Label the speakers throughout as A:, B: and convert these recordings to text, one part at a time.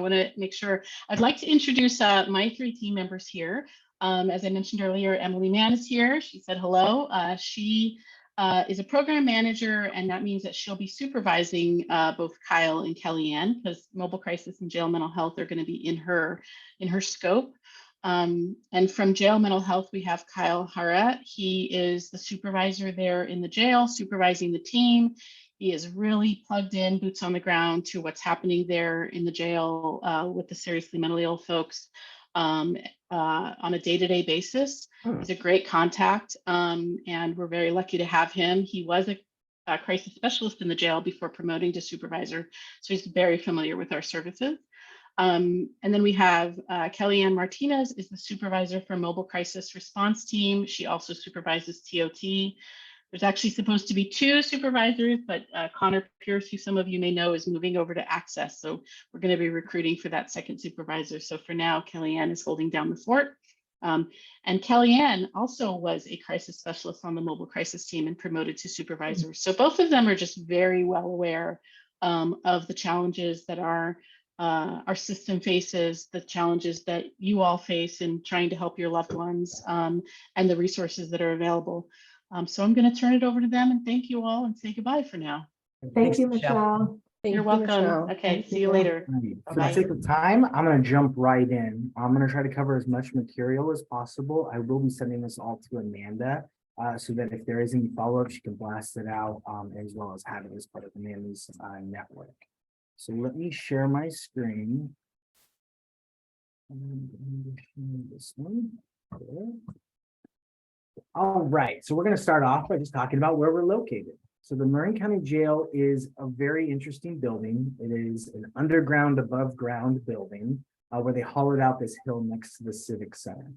A: I want to make sure I'd like to introduce my three team members here. As I mentioned earlier, Emily Mann is here. She said hello. She is a program manager, and that means that she'll be supervising both Kyle and Kellianne, because mobile crisis and jail mental health are going to be in her scope. And from jail mental health, we have Kyle Hara. He is the supervisor there in the jail, supervising the team. He is really plugged in, boots on the ground to what's happening there in the jail with the seriously mentally ill folks on a day-to-day basis. He's a great contact, and we're very lucky to have him. He was a crisis specialist in the jail before promoting to supervisor, so he's very familiar with our services. And then we have Kellianne Martinez is the supervisor for mobile crisis response team. She also supervises TOT. There's actually supposed to be two supervisors, but Connor Pierce, who some of you may know, is moving over to Access. So we're going to be recruiting for that second supervisor. So for now, Kellianne is holding down the fort. And Kellianne also was a crisis specialist on the mobile crisis team and promoted to supervisor. So both of them are just very well aware of the challenges that our system faces, the challenges that you all face in trying to help your loved ones, and the resources that are available. So I'm going to turn it over to them and thank you all and say goodbye for now.
B: Thank you, Michelle.
A: You're welcome. Okay, see you later.
C: For the sake of time, I'm going to jump right in. I'm going to try to cover as much material as possible. I will be sending this all to Amanda so that if there is any follow-up, she can blast it out, as well as have it as part of Amanda's network. So let me share my screen. This one. All right, so we're going to start off by just talking about where we're located. So the Marin County Jail is a very interesting building. It is an underground, above ground building where they hollowed out this hill next to the Civic Center.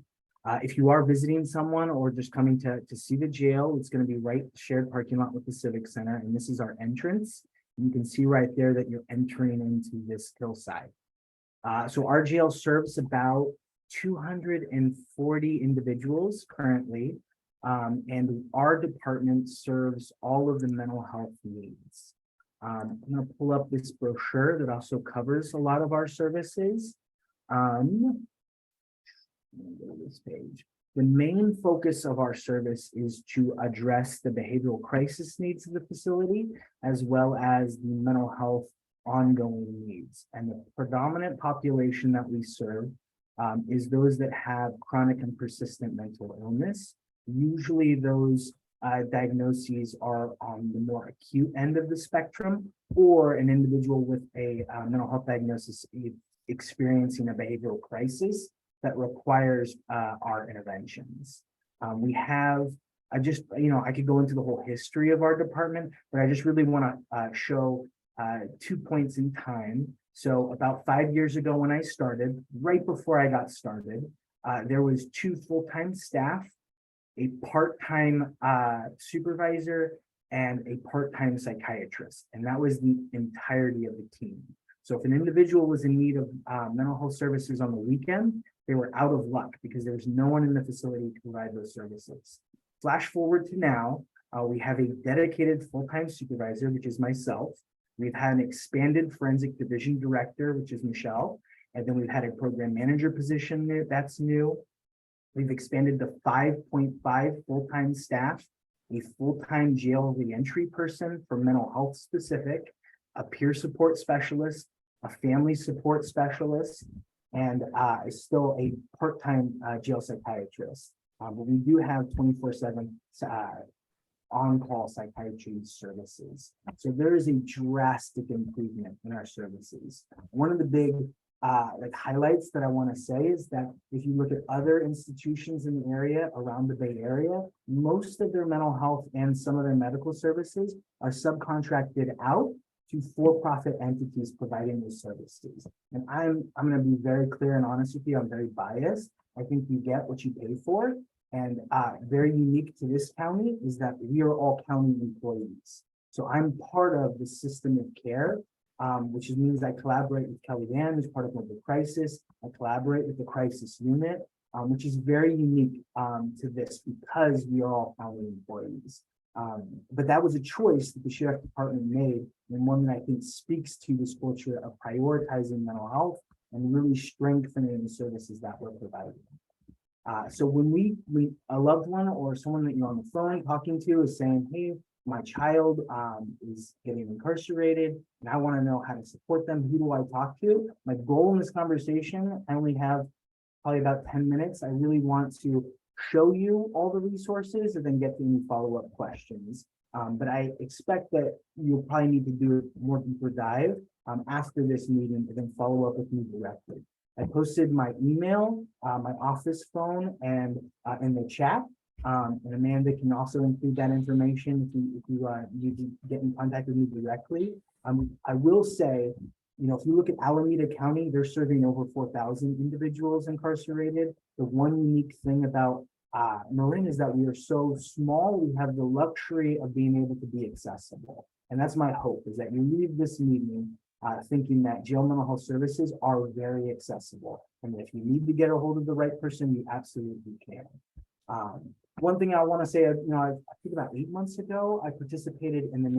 C: If you are visiting someone or just coming to see the jail, it's going to be right shared parking lot with the Civic Center, and this is our entrance. You can see right there that you're entering into this hillside. So our jail serves about 240 individuals currently, and our department serves all of the mental health needs. I'm going to pull up this brochure that also covers a lot of our services. Let me go to this page. The main focus of our service is to address the behavioral crisis needs of the facility, as well as the mental health ongoing needs. And the predominant population that we serve is those that have chronic and persistent mental illness. Usually those diagnoses are on the more acute end of the spectrum, or an individual with a mental health diagnosis experiencing a behavioral crisis that requires our interventions. We have, I could go into the whole history of our department, but I just really want to show 2 points in time. So about 5 years ago when I started, right before I got started, there was 2 full-time staff, a part-time supervisor, and a part-time psychiatrist. And that was the entirety of the team. So if an individual was in need of mental health services on the weekend, they were out of luck because there was no one in the facility to provide those services. Flash forward to now, we have a dedicated full-time supervisor, which is myself. We've had an expanded forensic division director, which is Michele. And then we've had a program manager position that's new. We've expanded to 5.5 full-time staff, a full-time jail reentry person for mental health specific, a peer support specialist, a family support specialist, and still a part-time jail psychiatrist. But we do have 24/7 on-call psychiatry services. So there is a drastic improvement in our services. One of the big highlights that I want to say is that if you look at other institutions in the area around the Bay Area, most of their mental health and some of their medical services are subcontracted out to for-profit entities providing those services. And I'm going to be very clear and honest with you. I'm very biased. I think you get what you pay for. And very unique to this county is that we are all county employees. So I'm part of the system of care, which means I collaborate with Kellianne as part of mobile crisis. I collaborate with the crisis unit, which is very unique to this because we are all county employees. But that was a choice that the sheriff department made, and one that I think speaks to this culture of prioritizing mental health and really strengthening the services that we're providing. So when a loved one or someone that you're on the phone talking to is saying, hey, my child is getting incarcerated and I want to know how to support them, who do I talk to? My goal in this conversation, I only have probably about 10 minutes. I really want to show you all the resources and then get to any follow-up questions. But I expect that you'll probably need to do a more deeper dive after this meeting and then follow up with me directly. I posted my email, my office phone, and in the chat. And Amanda can also include that information if you need to get in contact with me directly. I will say, you know, if you look at Alameda County, they're serving over 4,000 individuals incarcerated. The one unique thing about Marin is that we are so small, we have the luxury of being able to be accessible. And that's my hope, is that you leave this meeting thinking that jail mental health services are very accessible. And if you need to get a hold of the right person, you absolutely can. One thing I want to say, you know, I think about 8 months ago, I participated in the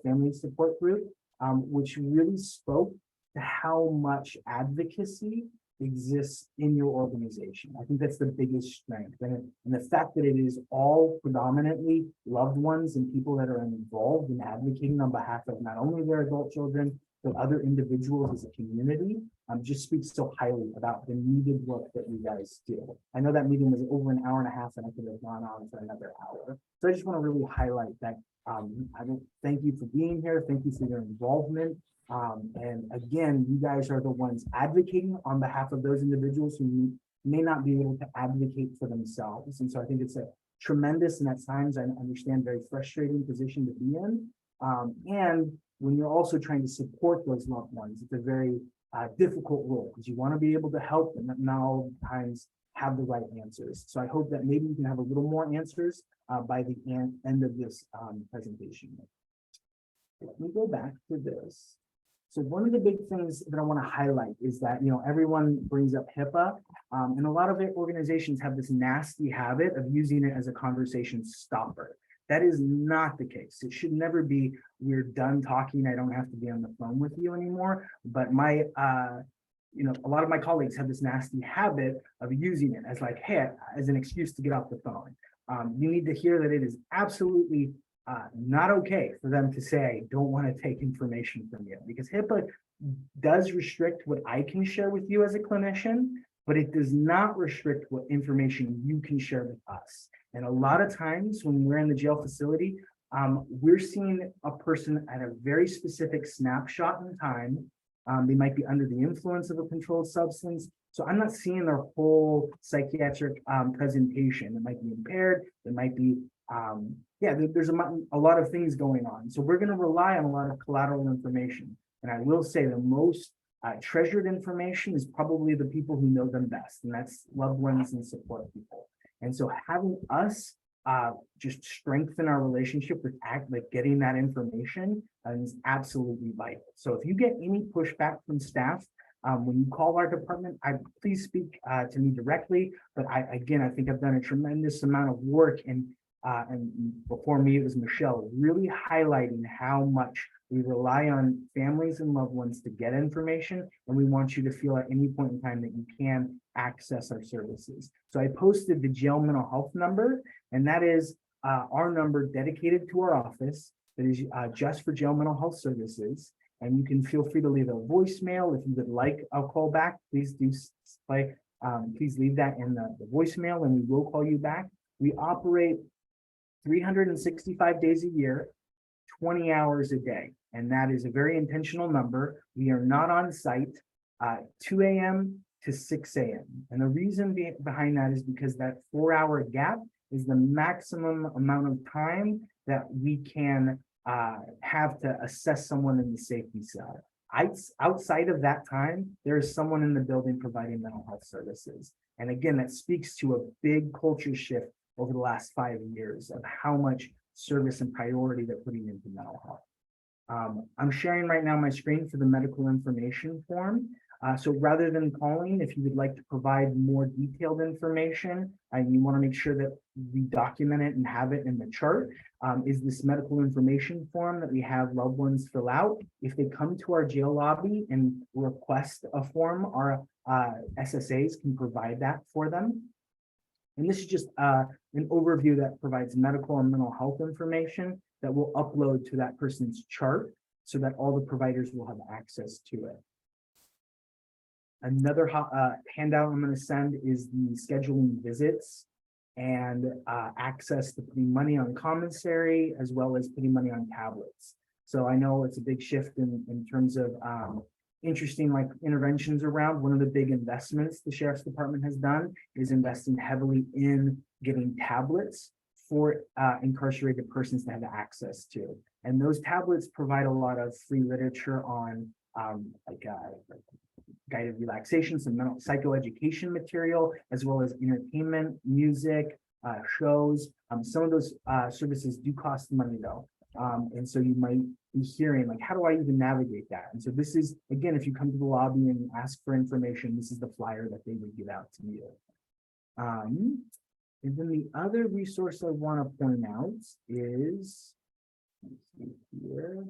C: family support group, which really spoke to how much advocacy exists in your organization. I think that's the biggest strength. And the fact that it is all predominantly loved ones and people that are involved in advocating on behalf of not only their adult children, but other individuals as a community, just speaks so highly about the needed work that you guys do. I know that meeting was over an hour and a half and I could have gone on for another hour. So I just want to really highlight that. I thank you for being here. Thank you for your involvement. And again, you guys are the ones advocating on behalf of those individuals who may not be able to advocate for themselves. And so I think it's a tremendous, and at times I understand, very frustrating position to be in. And when you're also trying to support those loved ones, it's a very difficult role because you want to be able to help and not all times have the right answers. So I hope that maybe you can have a little more answers by the end of this presentation. Let me go back to this. So one of the big things that I want to highlight is that, you know, everyone brings up HIPAA, and a lot of organizations have this nasty habit of using it as a conversation stopper. That is not the case. It should never be, we're done talking, I don't have to be on the phone with you anymore. But my, you know, a lot of my colleagues have this nasty habit of using it as like, hey, as an excuse to get off the phone. You need to hear that it is absolutely not okay for them to say, don't want to take information from you, because HIPAA does restrict what I can share with you as a clinician, but it does not restrict what information you can share with us. And a lot of times when we're in the jail facility, we're seeing a person at a very specific snapshot in time. They might be under the influence of a controlled substance. So I'm not seeing their whole psychiatric presentation. It might be impaired. It might be, there's a lot of things going on. So we're going to rely on a lot of collateral information. And I will say the most treasured information is probably the people who know them best, and that's loved ones and support people. And so having us just strengthen our relationship with getting that information is absolutely vital. So if you get any pushback from staff, when you call our department, please speak to me directly. But I think I've done a tremendous amount of work, and before me, it was Michele, really highlighting how much we rely on families and loved ones to get information, and we want you to feel at any point in time that you can access our services. So I posted the jail mental health number, and that is our number dedicated to our office that is just for jail mental health services. And you can feel free to leave a voicemail if you would like a call back. Please do please leave that in the voicemail, and we will call you back. We operate 365 days a year, 20 hours a day. And that is a very intentional number. We are not on site 2 a.m. to 6 a.m. And the reason behind that is because that 4-hour gap is the maximum amount of time that we can have to assess someone in the safety cell. Outside of that time, there is someone in the building providing mental health services. And again, that speaks to a big culture shift over the last 5 years of how much service and priority they're putting into mental health. I'm sharing right now my screen for the medical information form. So rather than calling, if you would like to provide more detailed information, and you want to make sure that we document it and have it in the chart, is this medical information form that we have loved ones fill out. If they come to our jail lobby and request a form, our SSAs can provide that for them. And this is just an overview that provides medical and mental health information that we'll upload to that person's chart so that all the providers will have access to it. Another handout I'm going to send is the scheduling visits and access to putting money on commissary as well as putting money on tablets. So I know it's a big shift in terms of interesting like interventions around. One of the big investments the Sheriff's Department has done is investing heavily in getting tablets for incarcerated persons to have access to. And those tablets provide a lot of free literature on guided relaxation, some mental psychoeducation material, as well as entertainment, music, shows. Some of those services do cost money though. And so you might be hearing like, how do I even navigate that? And so this is, again, if you come to the lobby and ask for information, this is the flyer that they would give out to you. And then the other resource I want to point out is, let's see here,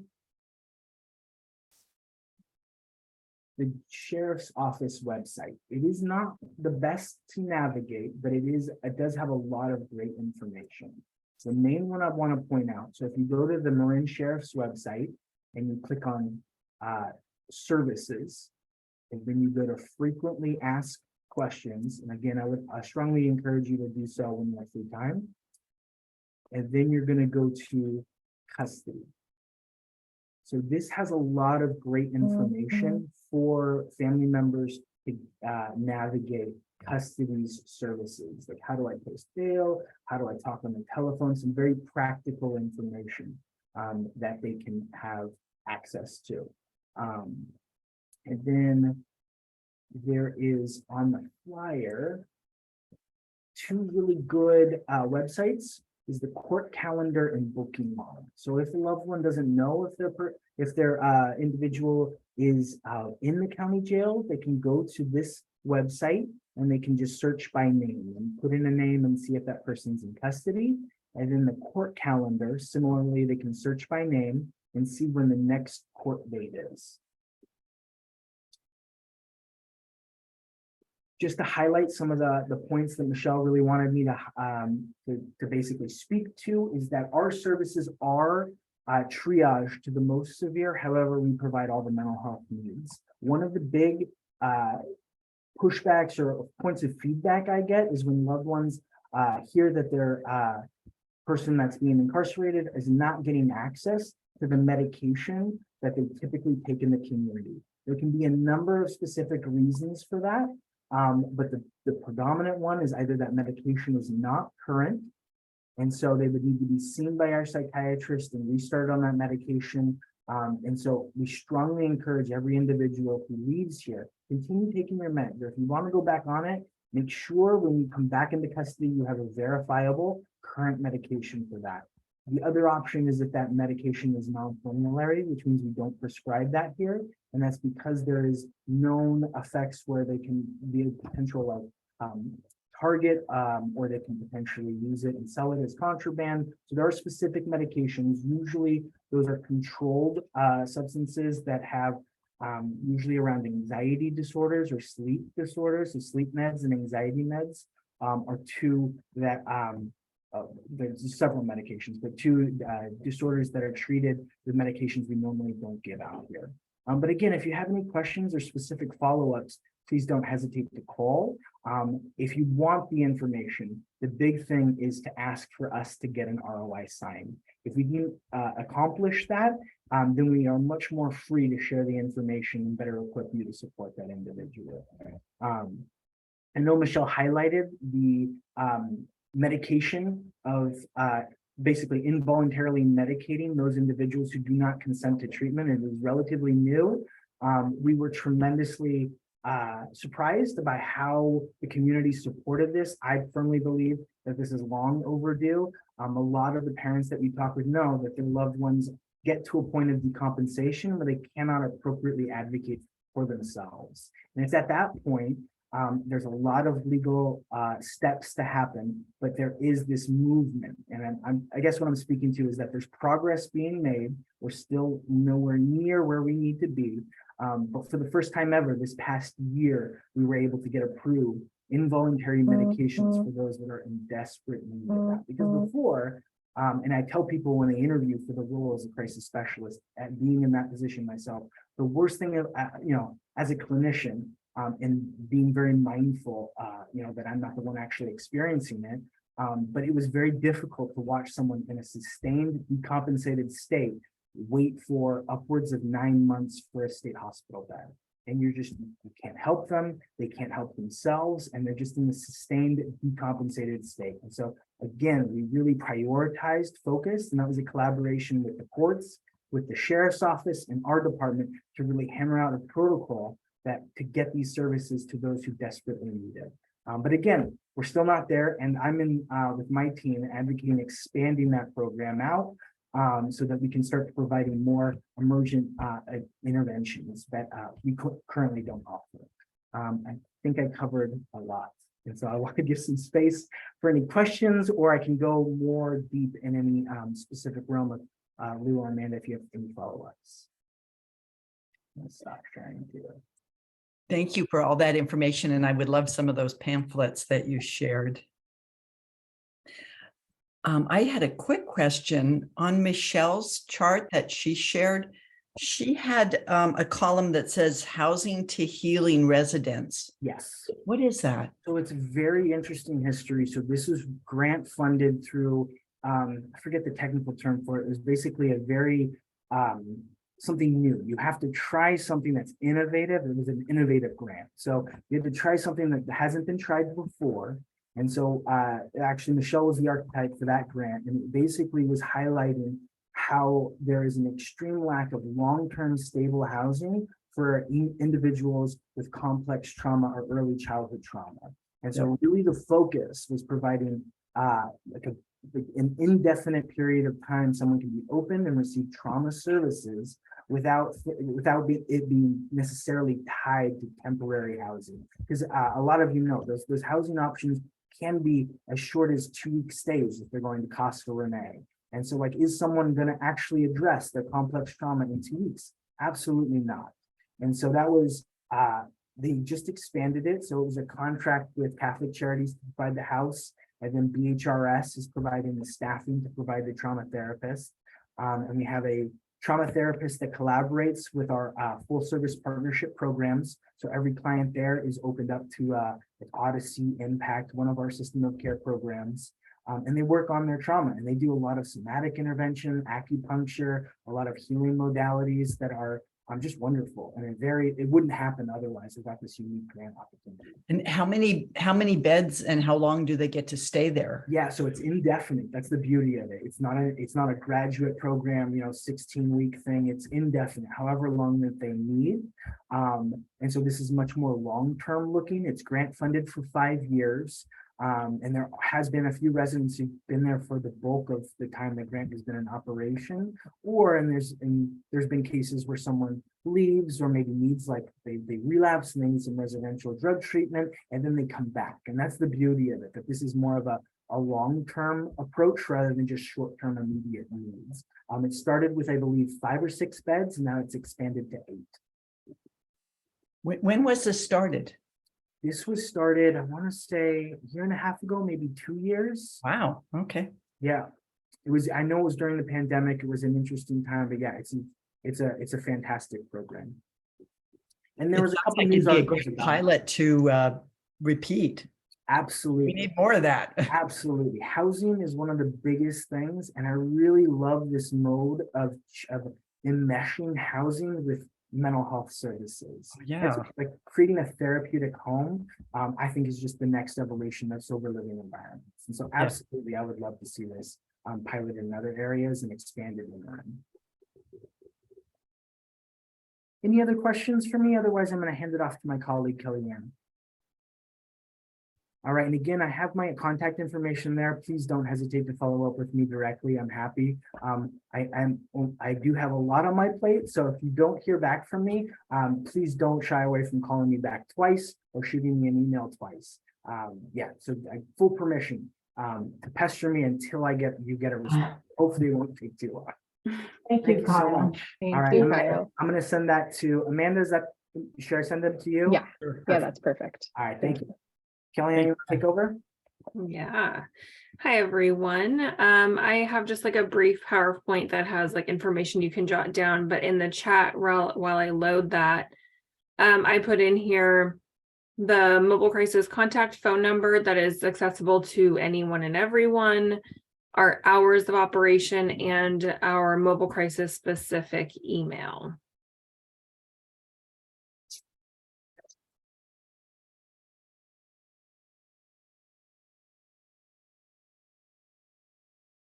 C: the Sheriff's Office website. It is not the best to navigate, but it does have a lot of great information. So the main one I want to point out. So if you go to the Marin Sheriff's website and you click on services, and then you go to frequently asked questions. And again, I strongly encourage you to do so when you have free time. And then you're going to go to custody. So this has a lot of great information for family members to navigate custody's services. Like, how do I post bail? How do I talk on the telephone? Some very practical information that they can have access to. And then there is on the flyer, two really good websites. Is the court calendar and booking model. So if a loved one doesn't know if their individual is in the county jail, they can go to this website and they can just search by name and put in a name and see if that person's in custody. And then the court calendar, similarly, they can search by name and see when the next court date is. Just to highlight some of the points that Michele really wanted me to basically speak to is that our services are triaged to the most severe. However, we provide all the mental health needs. One of the big pushbacks or points of feedback I get is when loved ones hear that their person that's being incarcerated is not getting access to the medication that they typically take in the community. There can be a number of specific reasons for that. But the predominant one is either that medication is not current, and so they would need to be seen by our psychiatrist and restarted on that medication. And so we strongly encourage every individual who leaves here, continue taking your meds. Or if you want to go back on it, make sure when you come back into custody, you have a verifiable current medication for that. The other option is if that medication is non-formulary, which means we don't prescribe that here. And that's because there is known effects where they can be a potential target, or they can potentially use it and sell it as contraband. So there are specific medications. Usually those are controlled substances that have usually around anxiety disorders or sleep disorders. So sleep meds and anxiety meds are two that there's several medications, but two disorders that are treated with medications we normally don't give out here. But again, if you have any questions or specific follow-ups, please don't hesitate to call. If you want the information, the big thing is to ask for us to get an ROI sign. If we can accomplish that, then we are much more free to share the information and better equip you to support that individual. I know Michele highlighted the medication of basically involuntarily medicating those individuals who do not consent to treatment. It is relatively new. We were tremendously surprised by how the community supported this. I firmly believe that this is long overdue. A lot of the parents that we talk with know that their loved ones get to a point of decompensation where they cannot appropriately advocate for themselves. And it's at that point, there's a lot of legal steps to happen, but there is this movement. And I guess what I'm speaking to is that there's progress being made. We're still nowhere near where we need to be. But for the first time ever, this past year, we were able to get approved involuntary medications for those that are in desperate need of that. Because before, and I tell people when they interview for the role as a crisis specialist, at being in that position myself, the worst thing, as a clinician, and being very mindful, that I'm not the one actually experiencing it, but it was very difficult to watch someone in a sustained decompensated state wait for upwards of 9 months for a state hospital bed. And you can't help them, they can't help themselves, and they're just in a sustained decompensated state. And so again, we really prioritized, focused, and that was a collaboration with the courts, with the sheriff's office and our department to really hammer out a protocol to get these services to those who desperately need it. But again, we're still not there, and I'm in with my team advocating expanding that program out so that we can start providing more emergent interventions that we currently don't offer. I think I covered a lot, and so I want to give some space for any questions, or I can go more deep in any specific realm of Lou or Amanda if you have any follow-ups. Let's stop sharing here.
D: Thank you for all that information, and I would love some of those pamphlets that you shared. I had a quick question on Michelle's chart that she shared. She had a column that says housing to healing residents.
C: Yes.
D: What is that?
C: So it's a very interesting history. So this is grant funded through, I forget the technical term for it. It was basically a very, something new. You have to try something that's innovative. It was an innovative grant. So you had to try something that hasn't been tried before. And so actually Michele was the architect for that grant. And it basically was highlighting how there is an extreme lack of long-term stable housing for individuals with complex trauma or early childhood trauma. And so really the focus was providing an indefinite period of time someone can be open and receive trauma services without it being necessarily tied to temporary housing. Because a lot of those housing options can be as short as 2-week stays if they're going to Casa Renee. And so is someone going to actually address their complex trauma in 2 weeks? Absolutely not. And so that was, they just expanded it. So it was a contract with Catholic Charities to provide the house. And then BHRS is providing the staffing to provide the trauma therapist. And we have a trauma therapist that collaborates with our full service partnership programs. So every client there is opened up to Odyssey, Impact, one of our system of care programs. And they work on their trauma, and they do a lot of somatic intervention, acupuncture, a lot of healing modalities that are just wonderful. And it wouldn't happen otherwise without this unique grant opportunity.
D: And how many beds and how long do they get to stay there?
C: Yeah, so it's indefinite. That's the beauty of it. It's not a graduate program, 16-week thing. It's indefinite, however long that they need. And so this is much more long-term looking. It's grant funded for 5 years. And there has been a few residents who've been there for the bulk of the time the grant has been in operation, there's been cases where someone leaves or maybe needs they relapse and they need some residential drug treatment and then they come back. And that's the beauty of it, that this is more of a long-term approach rather than just short-term immediate needs. It started with, I believe, 5 or 6 beds, and now it's expanded to 8.
D: When was this started?
C: This was started, I want to say, a year and a half ago, maybe 2 years.
D: Wow. Okay.
C: Yeah, I know it was during the pandemic. It was an interesting time, but yeah, it's a fantastic program. And there was a couple of news articles about
D: pilot to repeat.
C: Absolutely.
D: We need more of that.
C: Absolutely. Housing is one of the biggest things. And I really love this mode of enmeshing housing with mental health services.
D: Yeah.
C: Like creating a therapeutic home, I think is just the next evolution of sober living environments. And so absolutely, I would love to see this piloted in other areas and expanded in Marin. Any other questions for me? Otherwise, I'm going to hand it off to my colleague, Kellianne. All right, and again, I have my contact information there. Please don't hesitate to follow up with me directly. I'm happy. I do have a lot on my plate, so if you don't hear back from me, please don't shy away from calling me back twice or shooting me an email twice. Yeah, so full permission to pester me until you get a response. Hopefully, it won't take too long.
B: Thank
C: Thank
B: you,
C: you so
B: Kyle.
C: much.
E: Thank
C: All right,
E: you,
C: I'm
E: Kyle.
C: gonna send that to Amanda. Should I send them to you?
E: Yeah.
C: Or-
E: Yeah, that's perfect.
C: All right, thank you. Kellianne, you want to take over?
F: Yeah. Hi, everyone. I have just like a brief PowerPoint that has like information you can jot down, but in the chat while I load that, I put in here the mobile crisis contact phone number that is accessible to anyone and everyone, our hours of operation, and our mobile crisis specific email.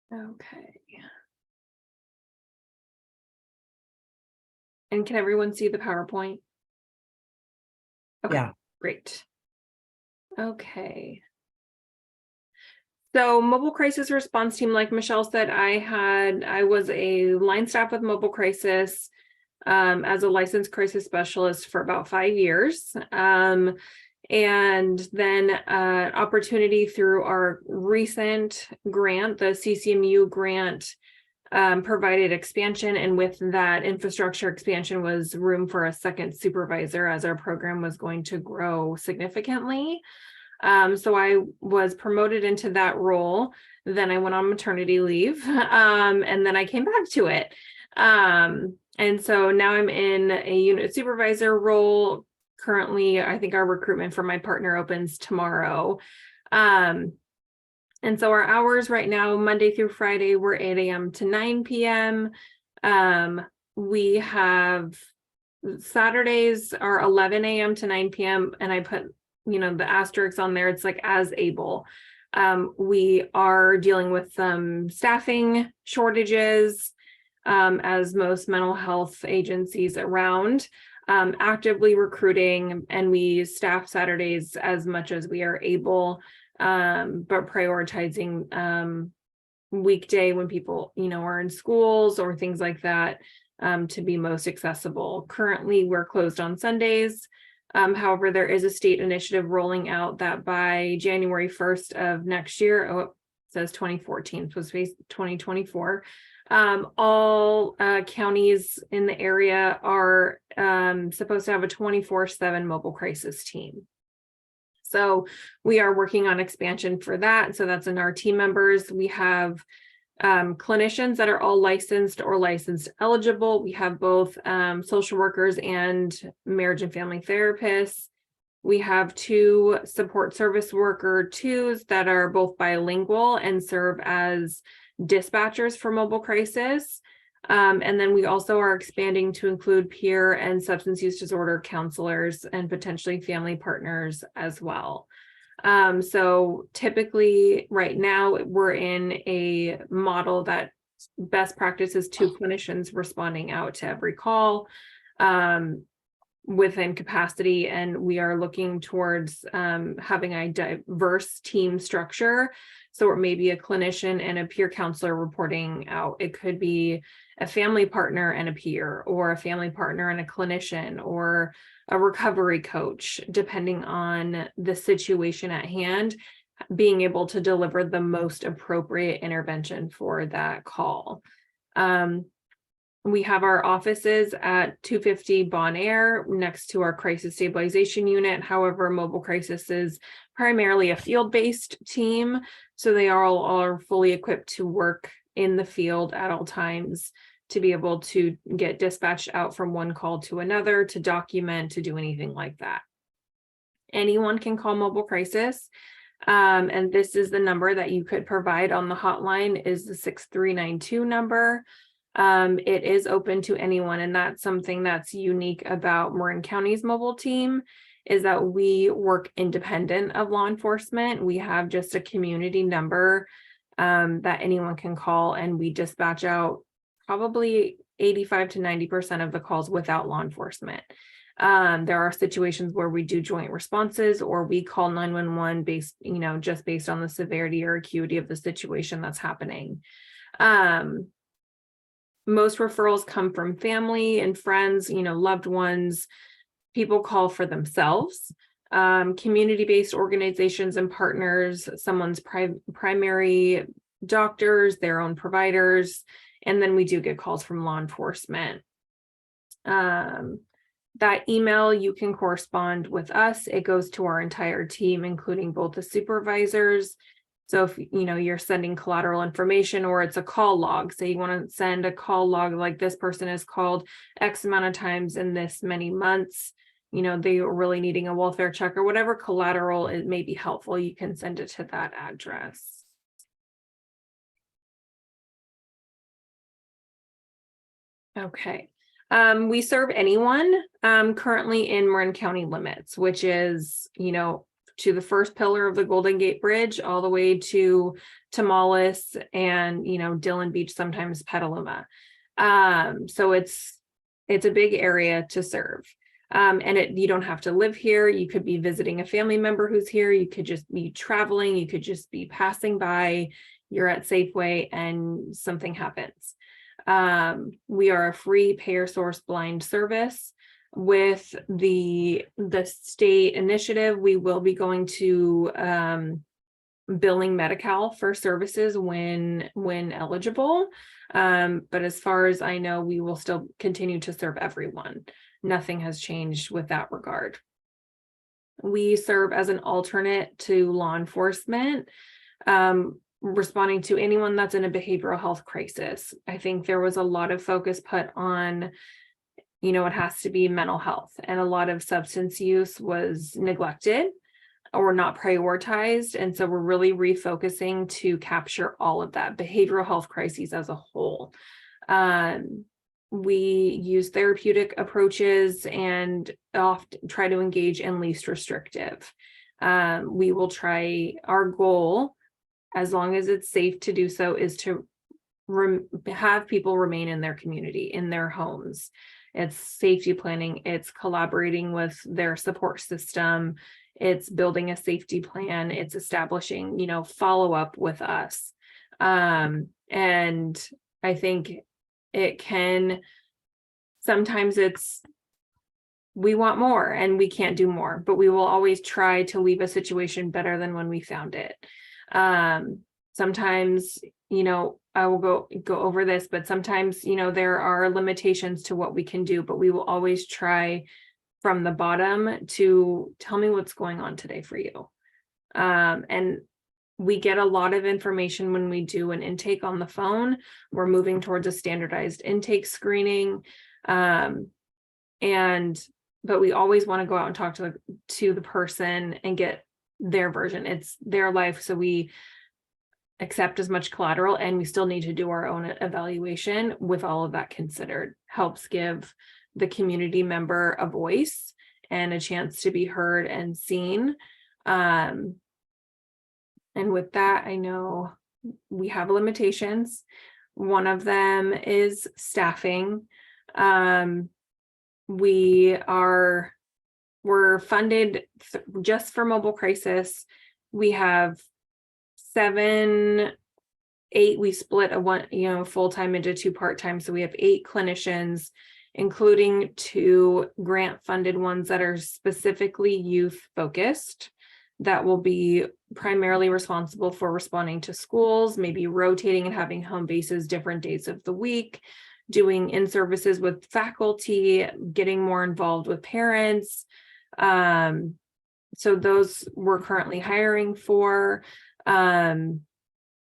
F: Okay. And can everyone see the PowerPoint? Okay,
D: Yeah.
F: great. Okay. So mobile crisis response team, like Michele said, I was a line staff with mobile crisis as a licensed crisis specialist for about 5 years. And then opportunity through our recent grant, the CCMU grant, provided expansion, and with that infrastructure expansion was room for a second supervisor as our program was going to grow significantly. So I was promoted into that role. Then I went on maternity leave, and then I came back to it. And so now I'm in a unit supervisor role. Currently, I think our recruitment for my partner opens tomorrow. And so our hours right now, Monday through Friday, we're 8 a.m. to 9 p.m. We have Saturdays are 11 a.m. to 9 p.m. And I put, the asterisks on there. It's like as able. We are dealing with some staffing shortages, as most mental health agencies around, actively recruiting, and we staff Saturdays as much as we are able. But prioritizing weekday when people, are in schools or things like that, to be most accessible. Currently, we're closed on Sundays. However, there is a state initiative rolling out that by January 1st of next year, it says 2014, so it's 2024, all counties in the area are supposed to have a 24/7 mobile crisis team. So we are working on expansion for that. So that's in our team members. We have clinicians that are all licensed or licensed eligible. We have both social workers and marriage and family therapists. We have 2 support service worker 2s that are both bilingual and serve as dispatchers for mobile crisis. And then we also are expanding to include peer and substance use disorder counselors and potentially family partners as well. So typically right now we're in a model that best practice is 2 clinicians responding out to every call within capacity. And we are looking towards having a diverse team structure. So it may be a clinician and a peer counselor reporting out. It could be a family partner and a peer, or a family partner and a clinician, or a recovery coach, depending on the situation at hand, being able to deliver the most appropriate intervention for that call. We have our offices at 250 Bon Air next to our crisis stabilization unit. However, mobile crisis is primarily a field-based team, so they all are fully equipped to work in the field at all times, to be able to get dispatched out from one call to another, to document, to do anything like that. Anyone can call mobile crisis. And this is the number that you could provide on the hotline, is the 6392 number. It is open to anyone, and that's something that's unique about Marin County's mobile team, is that we work independent of law enforcement. We have just a community number that anyone can call, and we dispatch out probably 85 to 90% of the calls without law enforcement. There are situations where we do joint responses, or we call 911 based, just based on the severity or acuity of the situation that's happening. Most referrals come from family and friends, loved ones. People call for themselves. Community-based organizations and partners, someone's primary doctors, their own providers, and then we do get calls from law enforcement. That email, you can correspond with us. It goes to our entire team, including both the supervisors. So if you're sending collateral information, or it's a call log, say you want to send a call log like this person has called X amount of times in this many months, they are really needing a welfare check, or whatever collateral it may be helpful, you can send it to that address. Okay. We serve anyone currently in Marin County limits, which is, to the first pillar of the Golden Gate Bridge, all the way to Tamales and, Dillon Beach, sometimes Petaluma. So it's a big area to serve. And you don't have to live here. You could be visiting a family member who's here. You could just be traveling. You could just be passing by. You're at Safeway and something happens. We are a free payer source blind service. With the state initiative, we will be going to billing Medi-Cal for services when eligible. But as far as I know, we will still continue to serve everyone. Nothing has changed with that regard. We serve as an alternate to law enforcement, responding to anyone that's in a behavioral health crisis. I think there was a lot of focus put on, it has to be mental health, and a lot of substance use was neglected or not prioritized. And so we're really refocusing to capture all of that behavioral health crises as a whole. We use therapeutic approaches and often try to engage in least restrictive. We will try, our goal, as long as it's safe to do so, is to have people remain in their community, in their homes. It's safety planning, it's collaborating with their support system, it's building a safety plan, it's establishing, follow-up with us. And I think it can, sometimes we want more and we can't do more, but we will always try to leave a situation better than when we found it. Sometimes, I will go over this, but sometimes, there are limitations to what we can do, but we will always try from the bottom to tell me what's going on today for you. And we get a lot of information when we do an intake on the phone. We're moving towards a standardized intake screening. But we always want to go out and talk to the person and get their version. It's their life. So we accept as much collateral, and we still need to do our own evaluation. With all of that considered, helps give the community member a voice and a chance to be heard and seen. And with that, I know we have limitations. One of them is staffing. We're funded just for mobile crisis. We have 7, 8, we split a full-time into 2 part-time. So we have 8 clinicians, including 2 grant-funded ones that are specifically youth-focused, that will be primarily responsible for responding to schools, maybe rotating and having home bases different days of the week, doing in-services with faculty, getting more involved with parents. So those we're currently hiring for. And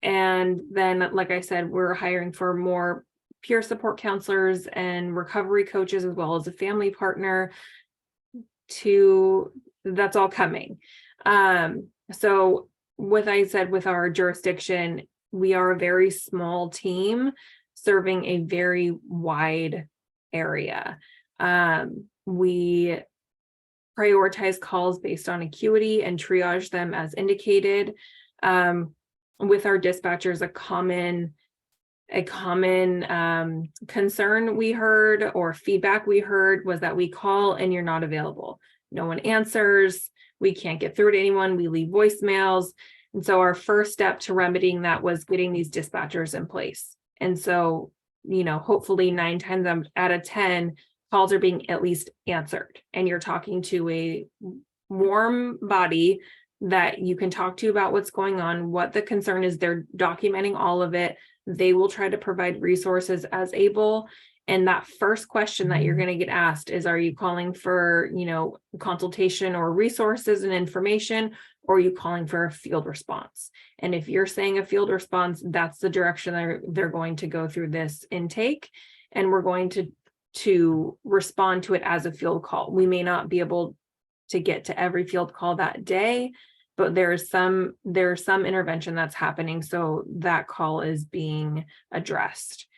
F: then, like I said, we're hiring for more peer support counselors and recovery coaches, as well as a family partner. That's all coming. So with our jurisdiction, we are a very small team serving a very wide area. We prioritize calls based on acuity and triage them as indicated. With our dispatchers, a common A common concern we heard or feedback we heard was that we call and you're not available. No one answers. We can't get through to anyone. We leave voicemails. And so our first step to remedying that was getting these dispatchers in place. And so, you know, hopefully 9 times out of 10 calls are being at least answered, and you're talking to a warm body that you can talk to about what's going on, what the concern is. They're documenting all of it. They will try to provide resources as able. And that first question that you're going to get asked is, are you calling for, you know, consultation or resources and information, or are you calling for a field response? And if you're saying a field response, that's the direction they're going to go through this intake. And we're going to respond to it as a field call. We may not be able to get to every field call that day, but there's some intervention that's happening. So that call is being addressed.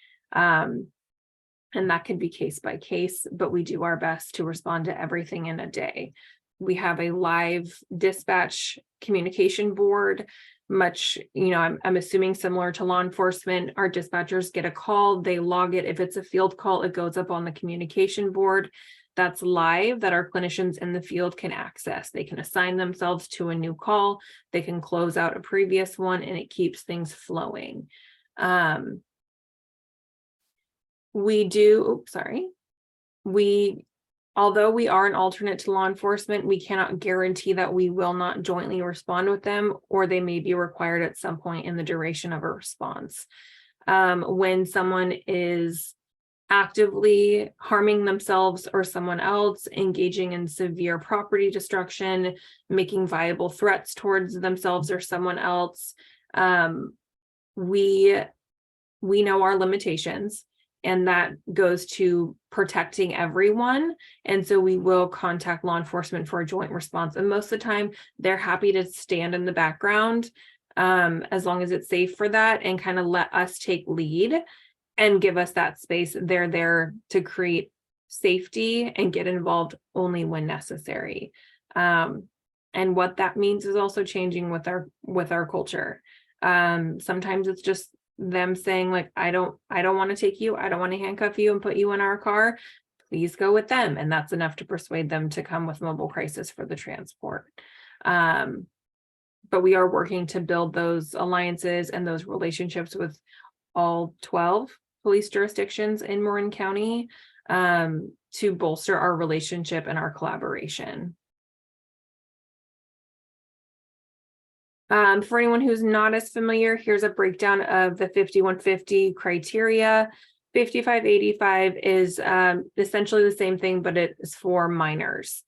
F: And that can be case by case, but we do our best to respond to everything in a day. We have a live dispatch communication board, much, you know, I'm assuming similar to law enforcement. Our dispatchers get a call, they log it. If it's a field call, it goes up on the communication board that's live that our clinicians in the field can access. They can assign themselves to a new call, they can close out a previous one, and it keeps things flowing. Although we are an alternate to law enforcement, we cannot guarantee that we will not jointly respond with them, or they may be required at some point in the duration of a response. When someone is actively harming themselves or someone else, engaging in severe property destruction, making viable threats towards themselves or someone else, we know our limitations. And that goes to protecting everyone. And so we will contact law enforcement for a joint response. And most of the time, they're happy to stand in the background as long as it's safe for that, and kind of let us take lead and give us that space. They're there to create safety and get involved only when necessary. And what that means is also changing with our culture. Sometimes it's just them saying, like, I don't want to take you, I don't want to handcuff you and put you in our car, please go with them. And that's enough to persuade them to come with mobile crisis for the transport. But we are working to build those alliances and those relationships with all 12 police jurisdictions in Marin County to bolster our relationship and our collaboration. For anyone who's not as familiar, here's a breakdown of the 5150 criteria. 5585 is essentially the same thing, but it is for minors.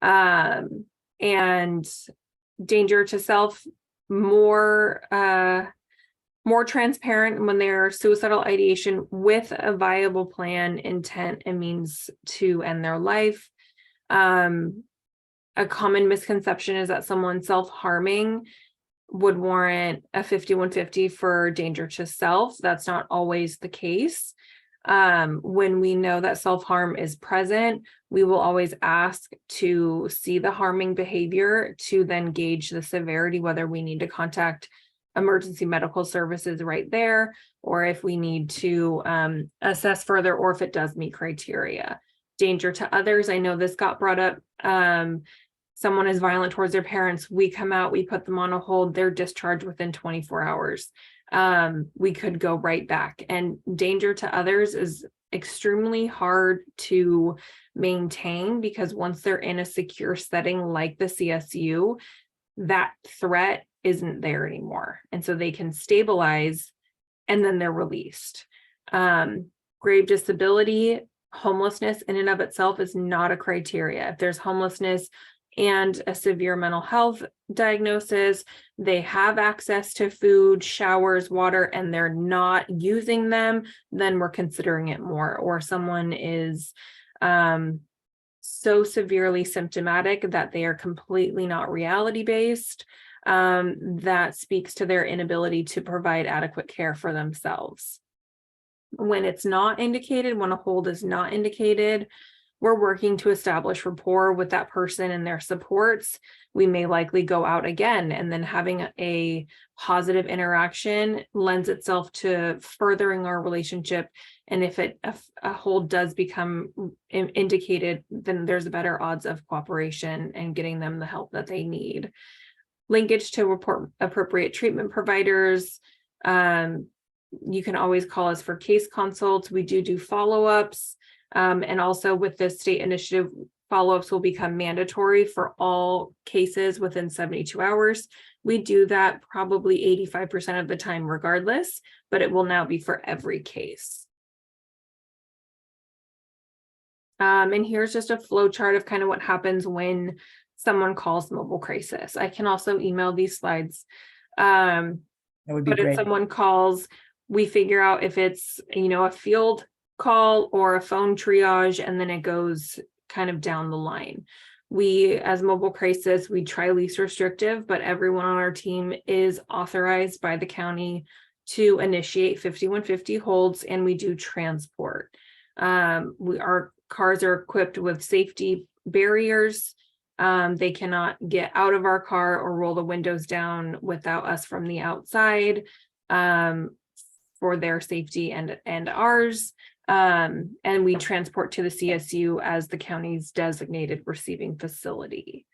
F: And danger to self, more transparent when they're suicidal ideation with a viable plan, intent, and means to end their life. A common misconception is that someone self-harming would warrant a 5150 for danger to self. That's not always the case. When we know that self-harm is present, we will always ask to see the harming behavior to then gauge the severity, whether we need to contact emergency medical services right there, or if we need to assess further, or if it does meet criteria. Danger to others, I know this got brought up. Someone is violent towards their parents, we come out, we put them on a hold, they're discharged within 24 hours. We could go right back. And danger to others is extremely hard to maintain, because once they're in a secure setting like the CSU, that threat isn't there anymore. And so they can stabilize and then they're released. Grave disability, homelessness in and of itself is not a criteria. If there's homelessness and a severe mental health diagnosis, they have access to food, showers, water, and they're not using them, then we're considering it more. Or someone is so severely symptomatic that they are completely not reality-based, that speaks to their inability to provide adequate care for themselves. When it's not indicated, when a hold is not indicated, we're working to establish rapport with that person and their supports, we may likely go out again. And then having a positive interaction lends itself to furthering our relationship. And if a hold does become indicated, then there's a better odds of cooperation and getting them the help that they need. Linkage to report appropriate treatment providers. You can always call us for case consults. We do follow-ups. And also with this state initiative, follow-ups will become mandatory for all cases within 72 hours. We do that probably 85% of the time regardless, but it will now be for every case. And here's just a flow chart of kind of what happens when someone calls mobile crisis. I can also email these slides.
D: That would be
F: but
D: great.
F: if someone calls, we figure out if it's, a field call or a phone triage, and then it goes kind of down the line. We, as mobile crisis, we try least restrictive, but everyone on our team is authorized by the county to initiate 5150 holds, and we do transport. Our cars are equipped with safety barriers. They cannot get out of our car or roll the windows down without us from the outside, for their safety and ours. And we transport to the CSU as the county's designated receiving facility.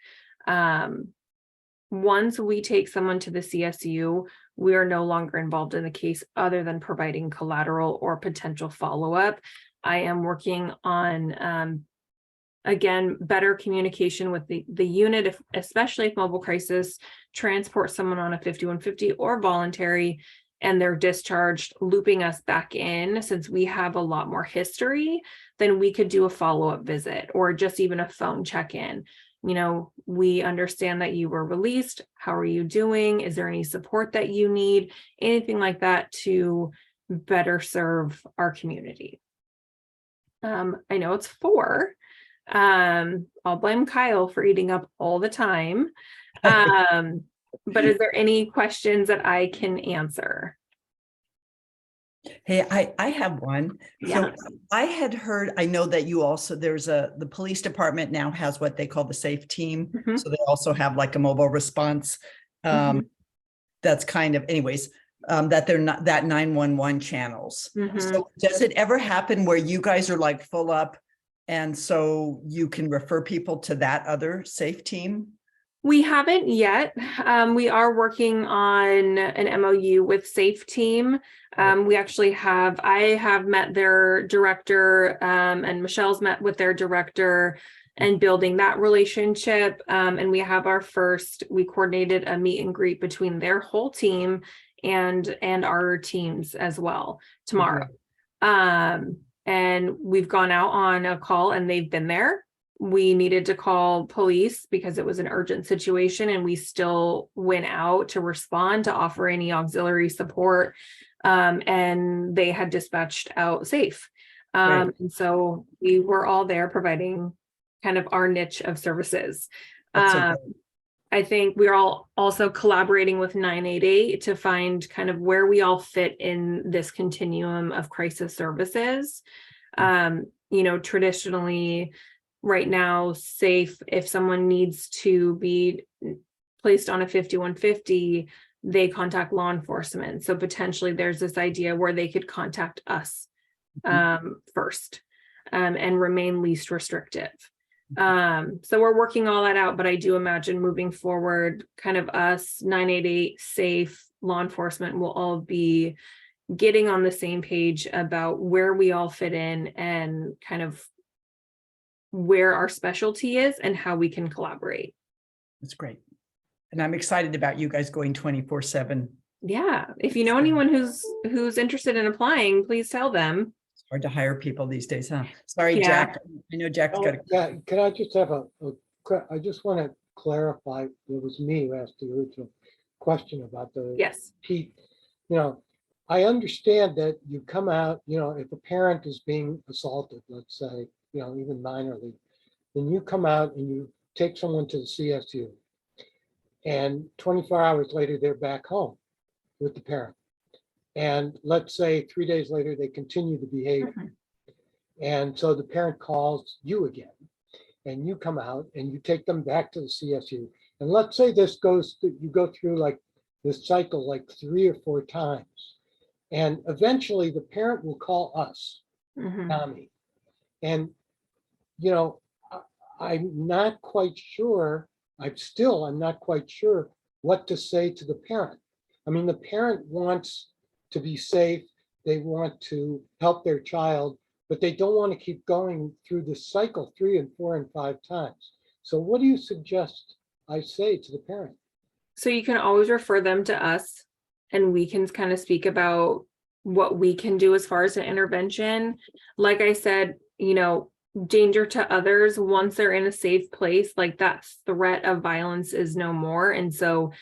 F: Once we take someone to the CSU, we are no longer involved in the case other than providing collateral or potential follow-up. I am working on, again, better communication with the unit, especially if mobile crisis transport someone on a 5150 or voluntary, and they're discharged, looping us back in. Since we have a lot more history, then we could do a follow-up visit or just even a phone check-in. We understand that you were released. How are you doing? Is there any support that you need? Anything like that to better serve our community. I know it's 4. I'll blame Kyle for eating up all the time. But is there any questions that I can answer?
D: Hey, I have one.
F: Yeah.
D: So I had heard, I know that you also, the police department now has what they call the SAFE team.
F: Mhm.
D: So they also have like a mobile response. That's kind of, anyways, that they're not that 911 channels. So does it ever happen where you guys are like full up and so you can refer people to that other SAFE team?
F: We haven't yet. We are working on an MOU with SAFE Team. We actually I have met their director, and Michelle's met with their director, and building that relationship. And we have we coordinated a meet and greet between their whole team and our teams as well tomorrow. And we've gone out on a call and they've been there. We needed to call police because it was an urgent situation, and we still went out to respond to offer any auxiliary support. And they had dispatched out SAFE. And so we were all there providing kind of our niche of services. I think we're all also collaborating with 988 to find kind of where we all fit in this continuum of crisis services. Traditionally, right now, SAFE, if someone needs to be placed on a 5150, they contact law enforcement. So potentially there's this idea where they could contact us first, and remain least restrictive. So we're working all that out, but I do imagine moving forward, kind of us, 988, SAFE, law enforcement will all be getting on the same page about where we all fit in and kind of where our specialty is and how we can collaborate.
D: That's great. And I'm excited about you guys going 24/7.
F: Yeah. If you know anyone who's interested in applying, please tell them.
D: It's hard to hire people these days, huh? Sorry,
F: Yeah.
D: Jack. I know Jack's got
B: Yeah, can I just have I just want to clarify, it was me who asked the original question about the
F: Yes.
B: Pete. I understand that you come out, if a parent is being assaulted, let's say, even minorly, then you come out and you take someone to the CSU. And 24 hours later, they're back home with the parent. And let's say 3 days later, they continue to behave. And so the parent calls you again, and you come out and you take them back to the CSU. And let's say you go through like this cycle like 3 or 4 times. And eventually the parent will call us,
F: Mhm.
B: Tommy. And, you know, I'm not quite sure, I'm not quite sure what to say to the parent. I mean, the parent wants to be safe. They want to help their child, but they don't want to keep going through this cycle 3 and 4 and 5 times. So what do you suggest I say to the parent?
F: So you can always refer them to us and we can kind of speak about what we can do as far as an intervention. Like I said, you know, danger to others once they're in a safe place, like that threat of violence is no more. And so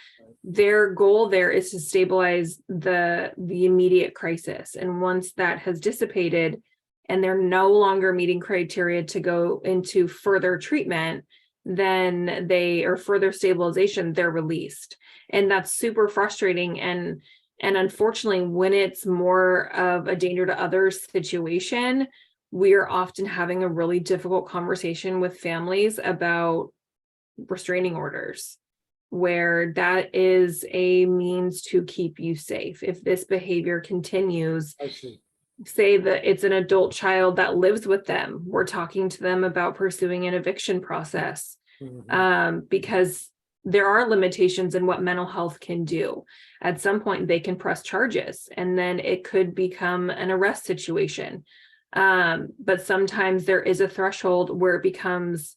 F: their goal there is to stabilize the immediate crisis. And once that has dissipated and they're no longer meeting criteria to go into further treatment, then or further stabilization, they're released. And that's super frustrating. And unfortunately, when it's more of a danger to others situation, we are often having a really difficult conversation with families about restraining orders, where that is a means to keep you safe. If this behavior continues,
B: I see.
F: say that it's an adult child that lives with them, we're talking to them about pursuing an eviction process, because there are limitations in what mental health can do. At some point, they can press charges, and then it could become an arrest situation. But sometimes there is a threshold where it becomes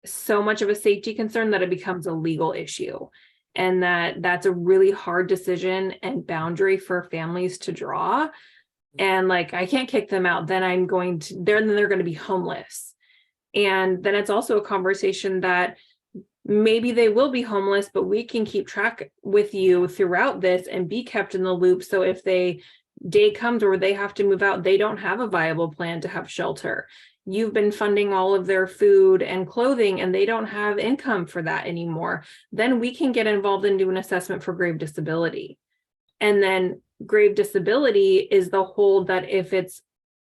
F: so much of a safety concern that it becomes a legal issue. And that's a really hard decision and boundary for families to draw. And like, I can't kick them out, then they're going to be homeless. And then it's also a conversation that maybe they will be homeless, but we can keep track with you throughout this and be kept in the loop. So if day comes where they have to move out, they don't have a viable plan to have shelter. You've been funding all of their food and clothing and they don't have income for that anymore. Then we can get involved and do an assessment for grave disability. And then grave disability is the hold that if it's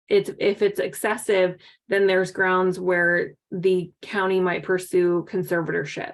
F: excessive, then there's grounds where the county might pursue conservatorship,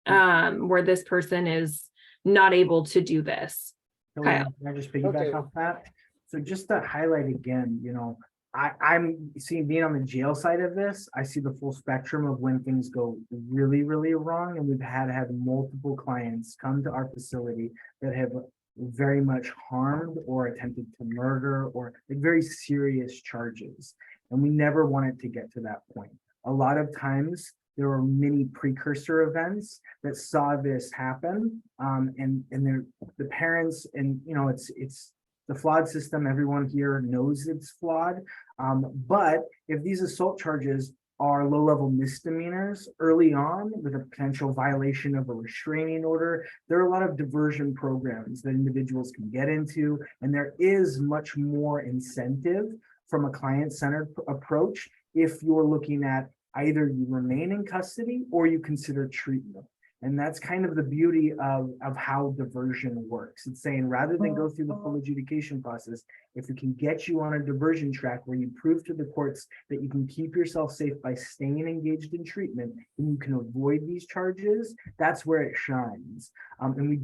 F: where this person is not able to do this.
C: Can I just piggyback
B: Okay.
C: off that? So just to highlight again, you know, I'm seeing, being on the jail side of this, I see the full spectrum of when things go really, really wrong. And we've had multiple clients come to our facility that have very much harmed or attempted to murder or like very serious charges. And we never wanted to get to that point. A lot of times there were many precursor events that saw this happen. And the parents, and you know, it's the flawed system. Everyone here knows it's flawed. But if these assault charges are low-level misdemeanors early on with a potential violation of a restraining order, there are a lot of diversion programs that individuals can get into, and there is much more incentive from a client-centered approach if you're looking at either you remain in custody or you consider treatment. And that's kind of the beauty of how diversion works. It's saying rather than go through the full adjudication process, if we can get you on a diversion track where you prove to the courts that you can keep yourself safe by staying engaged in treatment and you can avoid these charges, that's where it shines. And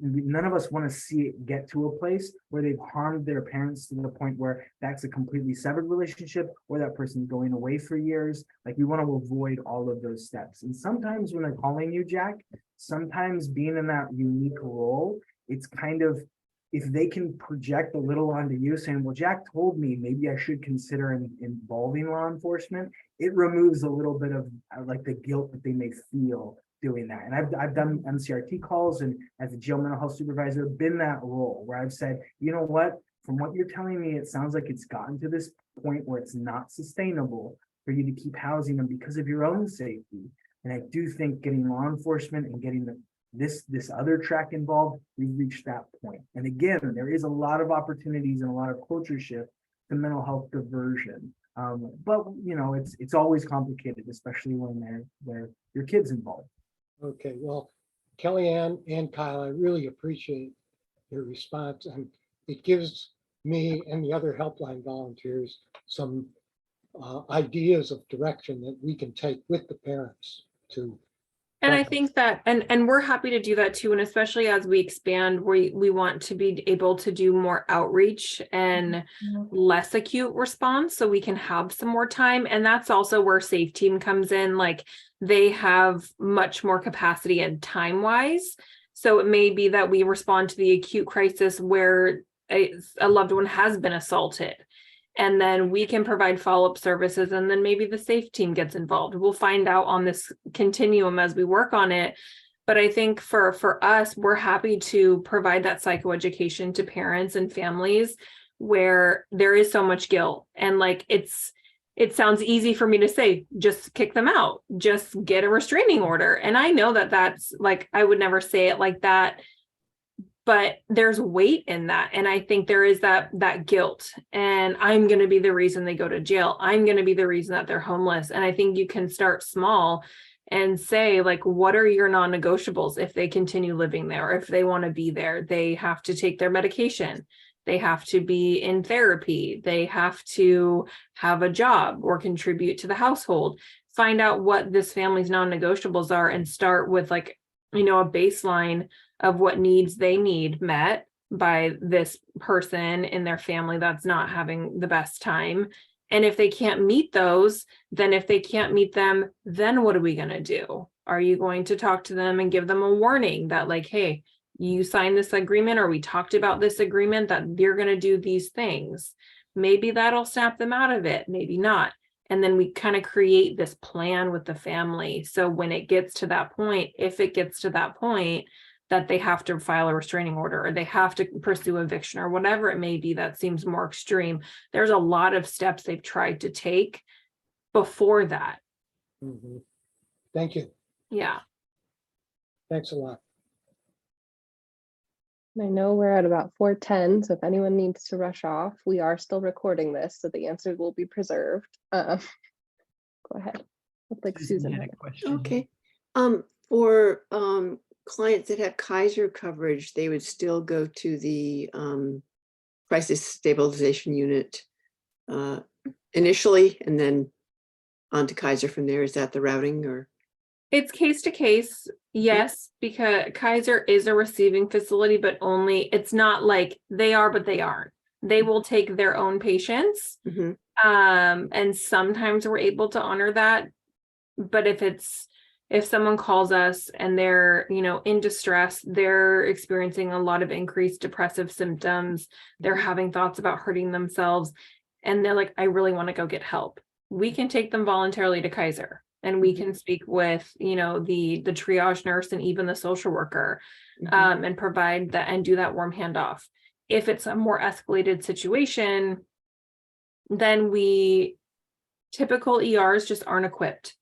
C: none of us want to see it get to a place where they've harmed their parents to the point where that's a completely severed relationship or that person's going away for years. Like, we want to avoid all of those steps. And sometimes when they're calling you, Jack, sometimes being in that unique role, it's kind of, if they can project a little onto you saying, well, Jack told me maybe I should consider involving law enforcement, it removes a little bit of like the guilt that they may feel doing that. And I've done MCRT calls, and as a jail mental health supervisor, been that role where I've said, you know what, from what you're telling me, it sounds like it's gotten to this point where it's not sustainable for you to keep housing them because of your own safety. And I do think getting law enforcement and getting this other track involved, we've reached that point. And again, there is a lot of opportunities and a lot of culture shift to mental health diversion. But you know, it's always complicated, especially when they're your kids involved.
B: Okay, well, Kellianne and Kyle, I really appreciate your response, and it gives me and the other helpline volunteers some ideas of direction that we can take with the parents to.
F: And I think that, and we're happy to do that too. And especially as we expand, we want to be able to do more outreach and less acute response so we can have some more time. And that's also where Safe Team comes in. Like they have much more capacity and time wise. So it may be that we respond to the acute crisis where a loved one has been assaulted. And then we can provide follow-up services, and then maybe the Safe Team gets involved. We'll find out on this continuum as we work on it. But I think for us, we're happy to provide that psychoeducation to parents and families where there is so much guilt. And like it sounds easy for me to say, just kick them out, just get a restraining order. And I know that that's like, I would never say it like that. But there's weight in that. And I think there is that guilt. And I'm going to be the reason they go to jail. I'm going to be the reason that they're homeless. And I think you can start small and say, like, what are your non-negotiables if they continue living there? If they want to be there, they have to take their medication. They have to be in therapy. They have to have a job or contribute to the household. Find out what this family's non-negotiables are and start with like, a baseline of what needs they need met by this person in their family that's not having the best time. And if they can't meet those, then if they can't meet them, then what are we going to do? Are you going to talk to them and give them a warning that like, hey, you signed this agreement, or we talked about this agreement that you're going to do these things? Maybe that'll snap them out of it, maybe not. And then we kind of create this plan with the family. So when it gets to that point, if it gets to that point, that they have to file a restraining order or they have to pursue eviction or whatever it may be that seems more extreme. There's a lot of steps they've tried to take before that.
B: Mhm. Thank you.
F: Yeah.
B: Thanks a lot.
E: I know we're at about 4:10, so if anyone needs to rush off, we are still recording this, so the answers will be preserved. Go ahead. Looks like Susan
D: had
E: had
D: a
E: it.
D: question.
G: Okay. For clients that have Kaiser coverage, they would still go to the crisis stabilization unit initially, and then on to Kaiser from there. Is that the routing, or?
F: It's case to case, yes, because Kaiser is a receiving facility, but only, it's not like they are, but they aren't. They will take their own patients.
G: Mhm.
F: And sometimes we're able to honor that. But if someone calls us and they're, in distress, they're experiencing a lot of increased depressive symptoms, they're having thoughts about hurting themselves, and they're like, I really want to go get help. We can take them voluntarily to Kaiser, and we can speak with, the triage nurse and even the social worker, and provide that and do that warm handoff. If it's a more escalated situation, then typical ERs just aren't equipped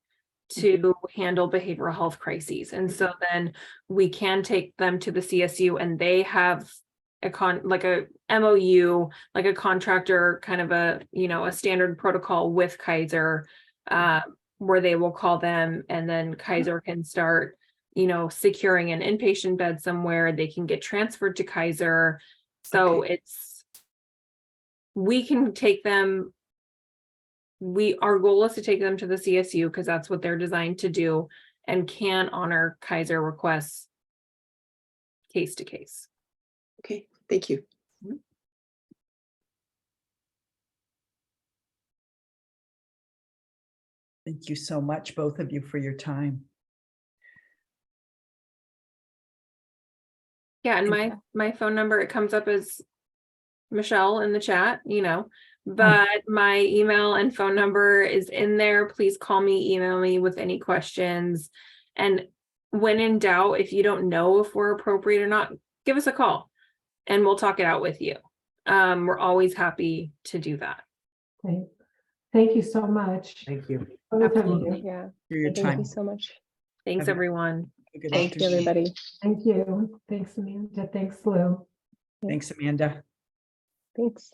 F: to handle behavioral health crises. And so then we can take them to the CSU, and they have a MOU, like a contractor, kind of a standard protocol with Kaiser, where they will call them, and then Kaiser can start, securing an inpatient bed somewhere. They can get transferred to Kaiser. So we can take them. Our goal is to take them to the CSU because that's what they're designed to do, and can honor Kaiser requests case to case.
G: Okay, thank you.
D: Thank you so much, both of you, for your time.
F: Yeah, and my phone number, it comes up as Michele in the chat, but my email and phone number is in there. Please call me, email me with any questions. And when in doubt, if you don't know if we're appropriate or not, give us a call and we'll talk it out with you. We're always happy to do that.
H: Okay. Thank you so much.
C: Thank you.
F: Absolutely.
E: Yeah,
D: For your
E: thank
D: time.
E: you so much.
F: Thanks, everyone.
D: Good
E: Thank you,
D: afternoon.
E: everybody.
H: Thank you. Thanks, Amanda. Thanks, Lou.
D: Thanks, Amanda.
E: Thanks.